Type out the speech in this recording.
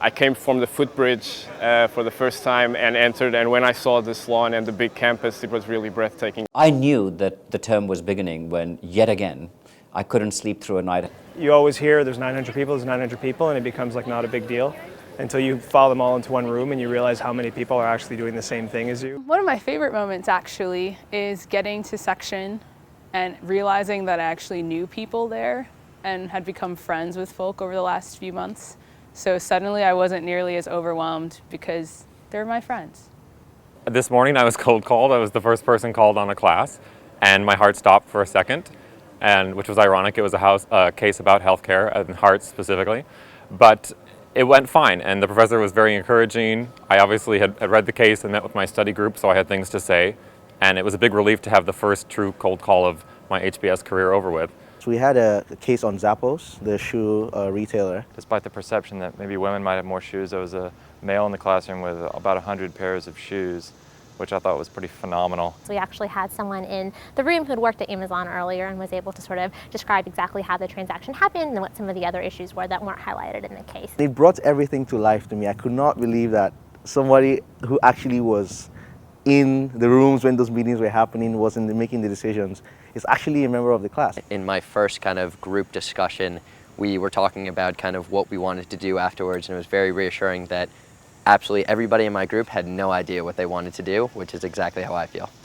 I came from the footbridge for the first time and entered, and when I saw this lawn and the big campus, it was really breathtaking. I knew that the term was beginning when, yet again, I couldn't sleep through a night. You always hear there's 900 people, and it becomes like not a big deal until you follow them all into one room and you realize how many people are actually doing the same thing as you. One of my favorite moments actually is getting to section and realizing that I actually knew people there and had become friends with folk over the last few months. So suddenly I wasn't nearly as overwhelmed because they're my friends. This morning I was cold called. I was the first person called on a class, and my heart stopped for a second, and which was ironic. It was a case about healthcare and hearts specifically, but it went fine, and the professor was very encouraging. I obviously had read the case and met with my study group, so I had things to say, and it was a big relief to have the first true cold call of my HBS career over with. So we had a case on Zappos, the shoe retailer. Despite the perception that maybe women might have more shoes, there was a male in the classroom with about 100 pairs of shoes, which I thought was pretty phenomenal. So we actually had someone in the room who had worked at Amazon earlier and was able to sort of describe exactly how the transaction happened and what some of the other issues were that weren't highlighted in the case. They brought everything to life to me. I could not believe that somebody who actually was in the rooms when those meetings were happening, wasn't making the decisions, is actually a member of the class. In my first kind of group discussion, we were talking about kind of what we wanted to do afterwards, and it was very reassuring that absolutely everybody in my group had no idea what they wanted to do, which is exactly how I feel.